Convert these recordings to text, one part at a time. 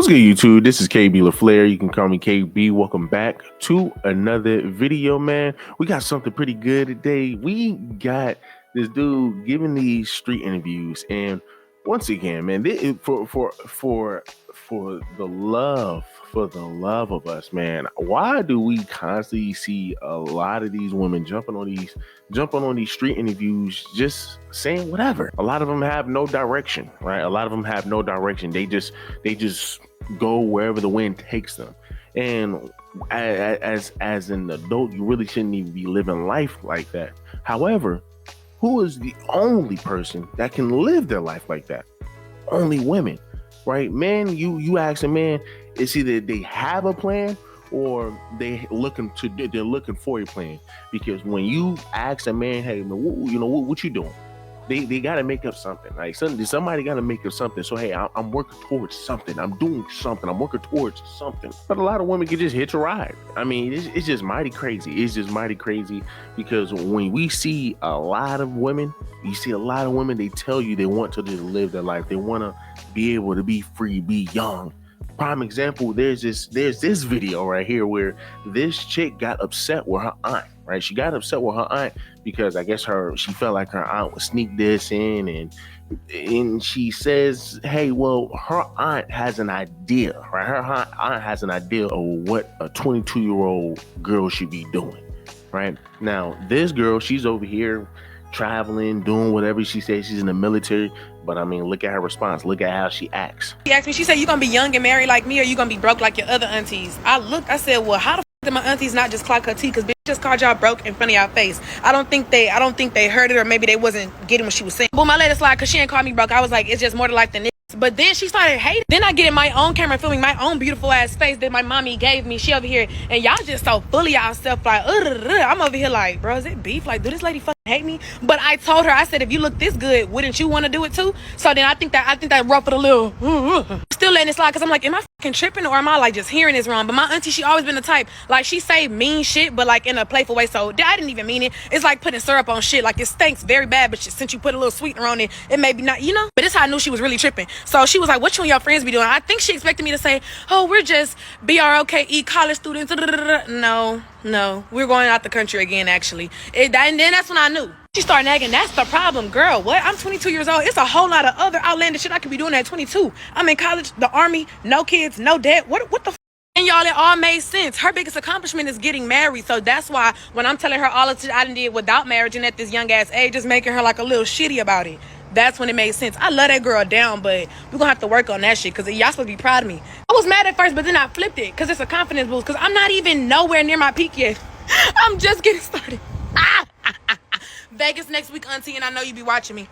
What's good, YouTube? This is KB LaFleur. You can call me KB. Welcome back to another video, man. We got something pretty good today. We got this dude giving these street interviews, and once again, man, for the love of us, man, why do we constantly see a lot of these women jumping on these street interviews, just saying whatever? A lot of them have no direction, right? A lot of them have no direction. They just go wherever the wind takes them. And as an adult, you really shouldn't even be living life like that. However, who is the only person that can live their life like that? Only women, right? Man, you ask a man, it's either they have a plan or they're looking for a plan. Because when you ask a man, hey, what you doing? They got to make up something. Like somebody got to make up something. So, hey, I'm working towards something. I'm doing something. I'm working towards something. But a lot of women can just hitch a ride. I mean, it's just mighty crazy. It's just mighty crazy because when we see a lot of women, they tell you they want to just live their life. They want to be able to be free, be young. Prime example, there's this video right here where this chick got upset with her aunt, right? She got upset with her aunt because I guess she felt like her aunt would sneak this in, and she says, hey, well, her aunt has an idea, right? Her aunt has an idea of what a 22-year-old girl should be doing, right? Now, this girl, she's over here traveling, doing whatever she says. She's in the military. But I mean, look at her response. Look at how she acts. She asked me, she said, you gonna be young and married like me, or you gonna be broke like your other aunties? I said, well, how the f did my aunties not just clock her tea? Because bitch just called y'all broke in front of y'all face. I don't think they heard it, or maybe they wasn't getting what she was saying. Boom, I let it slide because she ain't called me broke. I was like, it's just more to life than this. But then she started hating. Then I get in my own camera filming my own beautiful ass face that my mommy gave me. She over here, and y'all just so full of y'allself. Like, I'm over here like, bro, is it beef? Like, do this lady fucking hate me? But I told her, I said, if you look this good, wouldn't you want to do it too? So then I think that ruffled a little. Still letting it slide because I'm like, am I fucking tripping, or am I like just hearing this wrong? But my auntie, she always been the type, like, she say mean shit, but like in a playful way. So I didn't even mean it. It's like putting syrup on shit. Like, it stinks very bad, but since you put a little sweetener on it, it may be not, But this is how I knew she was really tripping. So she was like, what you and your friends be doing? I think she expected me to say, oh, we're just BROKE college students. No, we're going out the country again, actually. And then that's when I knew. She started nagging. That's the problem, girl. What? I'm 22 years old. It's a whole lot of other outlandish shit I could be doing at 22. I'm in college, the army, no kids, no debt. What the f? And y'all, it all made sense. Her biggest accomplishment is getting married. So that's why when I'm telling her all of the shit I done did without marriage and at this young ass age, just making her like a little shitty about it. That's when it made sense. I love that girl down, but we're gonna have to work on that shit because y'all supposed to be proud of me. I was mad at first, but then I flipped it because it's a confidence boost because I'm not even nowhere near my peak yet. I'm just getting started. Vegas next week, auntie, and I know you be watching me.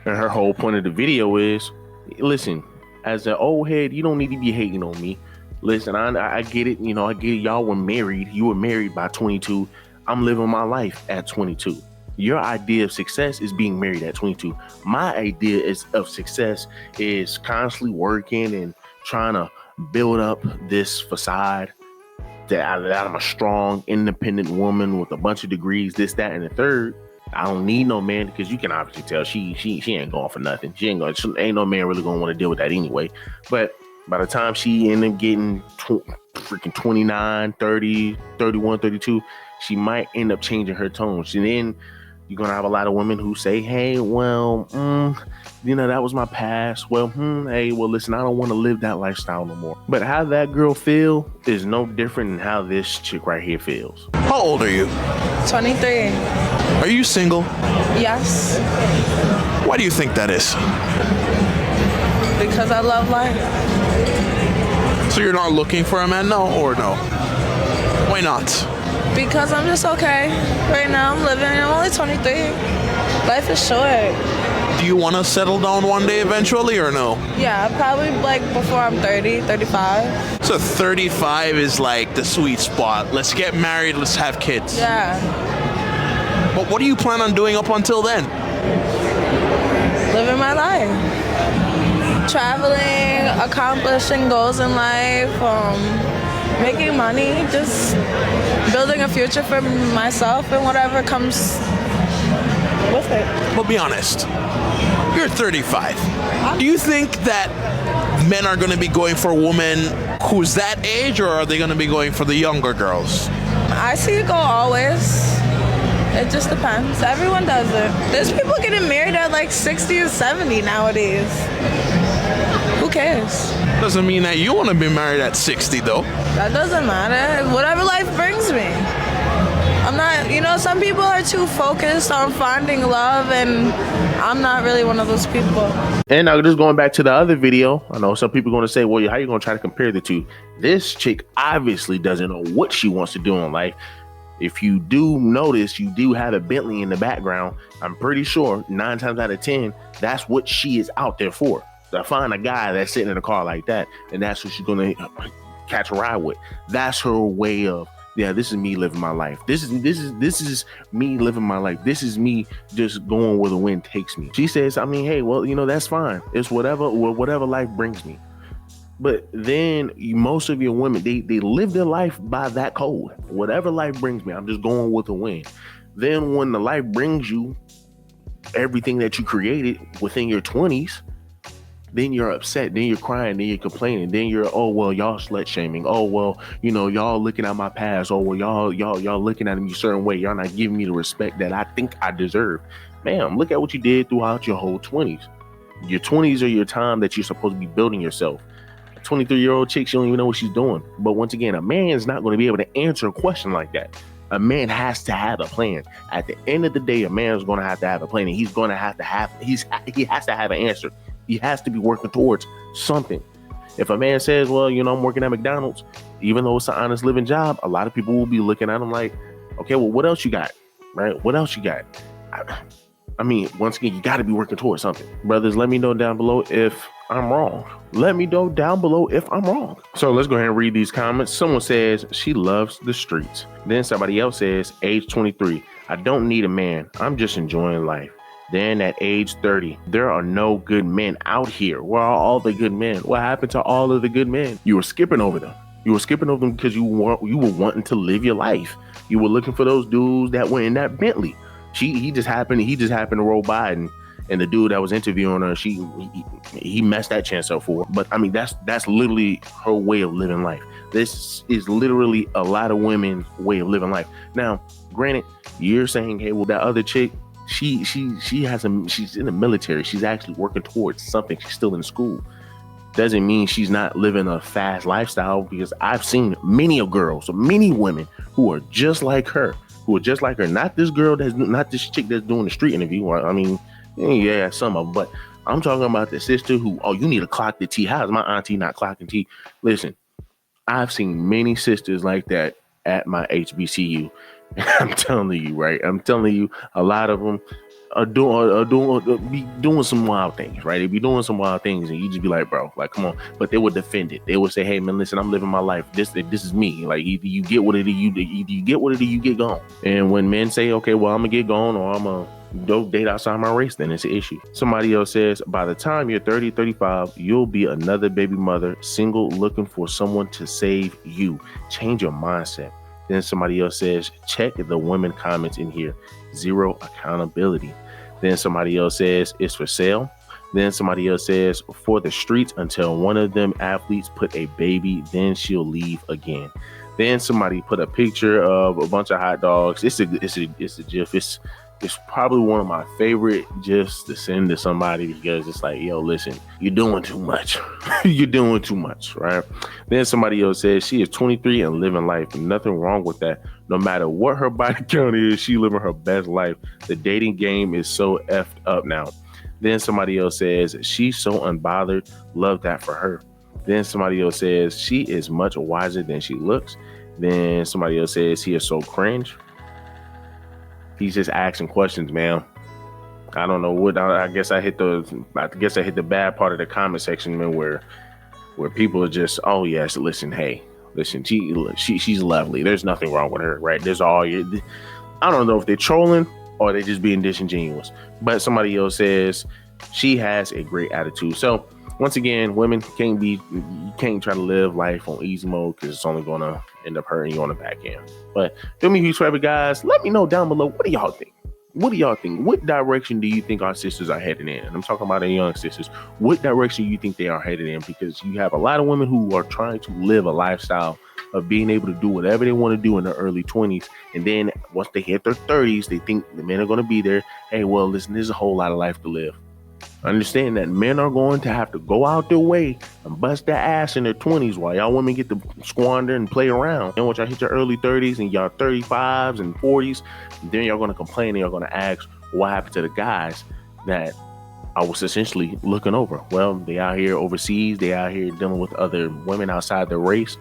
And her whole point of the video is, listen, as an old head, you don't need to be hating on me. Listen, I get it. I get it. Y'all were married. You were married by 22. I'm living my life at 22. Your idea of success is being married at 22. My idea of success is constantly working and trying to build up this facade that I'm a strong, independent woman with a bunch of degrees, this, that, and the third. I don't need no man because you can obviously tell she ain't going for nothing. Ain't no man really gonna want to deal with that anyway. But by the time she end up getting freaking 29, 30, 31, 32, she might end up changing her tone. And then you're going to have a lot of women who say, hey, well, that was my past. Well, hey, well, listen, I don't want to live that lifestyle no more. But how that girl feel is no different than how this chick right here feels. How old are you? 23. Are you single? Yes. Why do you think that is? Because I love life. So you're not looking for a man now, or no? Why not? Because I'm just okay. Right now I'm living. I'm only 23. Life is short. Do you want to settle down one day eventually, or no? Yeah, probably like before I'm 30, 35. So 35 is like the sweet spot. Let's get married, let's have kids. Yeah. But what do you plan on doing up until then? Living my life. Traveling, accomplishing goals in life, making money, just building a future for myself and whatever comes with it. But be honest, you're 35. Do you think that men are going to be going for a woman who's that age, or are they going to be going for the younger girls? I see it go always. It just depends. Everyone does it. There's people getting married at like 60 and 70 nowadays. Who cares? Doesn't mean that you want to be married at 60, though. That doesn't matter. Whatever life brings me. I'm not, some people are too focused on finding love, and I'm not really one of those people. And now just going back to the other video, I know some people are going to say, well, how are you going to try to compare the two? This chick obviously doesn't know what she wants to do in life. If you do notice, you do have a Bentley in the background. I'm pretty sure 9 times out of 10, that's what she is out there for. To find a guy that's sitting in a car like that, and that's what she's going to catch a ride with. That's her way of, yeah, this is me living my life. This is me living my life. This is me just going where the wind takes me. She says, hey, well, that's fine. It's whatever life brings me. But then most of your women, they live their life by that code. Whatever life brings me, I'm just going with the wind. Then when the life brings you everything that you created within your 20s, then you're upset, then you're crying, then you're complaining, then you're, oh, well, y'all slut shaming. Oh, well, y'all looking at my past. Oh, well, y'all looking at me a certain way. Y'all not giving me the respect that I think I deserve. Ma'am, look at what you did throughout your whole 20s. Your 20s are your time that you're supposed to be building yourself. 23-year-old chick, she don't even know what she's doing. But once again, a man's not going to be able to answer a question like that. A man has to have a plan. At the end of the day, a man's going to have a plan, and he's going to have he has to have an answer. He has to be working towards something. If a man says, well, I'm working at McDonald's, even though it's an honest living job, a lot of people will be looking at him like, okay, well, what else you got? Right? What else you got? Once again, you got to be working towards something. Brothers, let me know down below if I'm wrong. Let me know down below if I'm wrong. So let's go ahead and read these comments. Someone says she loves the streets. Then somebody else says, age 23, I don't need a man. I'm just enjoying life. Then at age 30, there are no good men out here. Where are all the good men? What happened to all of the good men? You were skipping over them. You were skipping over them because you were wanting to live your life. You were looking for those dudes that were in that Bentley. He just happened to roll by, and the dude that was interviewing her, he messed that chance up for her. But that's literally her way of living life. This is literally a lot of women's way of living life. Now, granted, you're saying, hey, well, that other chick, she's in the military. She's actually working towards something. She's still in school. Doesn't mean she's not living a fast lifestyle, because I've seen many women who are just like her. Not this girl not this chick that's doing the street interview. Yeah, some of them, but I'm talking about the sister who, you need to clock the T. How is my auntie not clocking T? Listen, I've seen many sisters like that at my HBCU. I'm telling you, right? A lot of them are doing some wild things, right? They be doing some wild things, and you just be like, bro, like, come on. But they would defend it. They would say, hey, man, listen, I'm living my life. This is me. Like, either you get what it is, either you get what it is, you get gone. And when men say, okay, well, I'm gonna get gone, or I'm gonna go date outside my race, then it's an issue. Somebody else says, by the time you're 30, 35, you'll be another baby mother, single, looking for someone to save you. Change your mindset. Then somebody else says, check the women comments in here. Zero accountability. Then somebody else says, it's for sale. Then somebody else says, for the streets until one of them athletes put a baby, then she'll leave again. Then somebody put a picture of a bunch of hot dogs. It's a GIF. It's probably one of my favorite GIFs to send to somebody, because it's like, yo, listen, you're doing too much. You're doing too much, right? Then somebody else says she is 23 and living life. Nothing wrong with that. No matter what her body count is, she living her best life. The dating game is so effed up now. Then somebody else says she's so unbothered. Love that for her. Then somebody else says she is much wiser than she looks. Then somebody else says he is so cringe. He's just asking questions, man. I don't know what. I guess I hit the bad part of the comment section, man, where people are just, oh yes, listen, she's lovely. There's nothing wrong with her, right? I don't know if they're trolling or they're just being disingenuous. But somebody else says she has a great attitude. So once again, women you can't try to live life on easy mode, because it's only gonna end up hurting you on the back end. But do me a huge favor, guys. Let me know down below, what do y'all think? what do y'all think? What direction do you think our sisters are headed in? And I'm talking about our young sisters. What direction do you think they are headed in? Because you have a lot of women who are trying to live a lifestyle of being able to do whatever they want to do in their early 20s. And then once they hit their 30s, they think the men are going to be there. Hey, well, listen, there's a whole lot of life to live. Understand that men are going to have to go out their way and bust their ass in their 20s while y'all women get to squander and play around. And once y'all hit your early 30s and y'all 35s and 40s, then y'all going to complain and y'all going to ask what happened to the guys that I was essentially looking over. Well, they out here overseas. They out here dealing with other women outside their race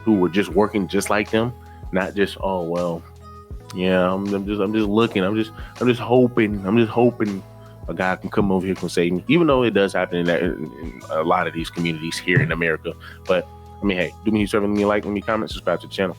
who were just working just like them. Not just, oh, well, yeah, I'm just looking. I'm just hoping a guy can come over here and save me, even though it does happen in a lot of these communities here in America. But I mean, hey, do me a service, leave me a like, leave me a comment, subscribe to the channel.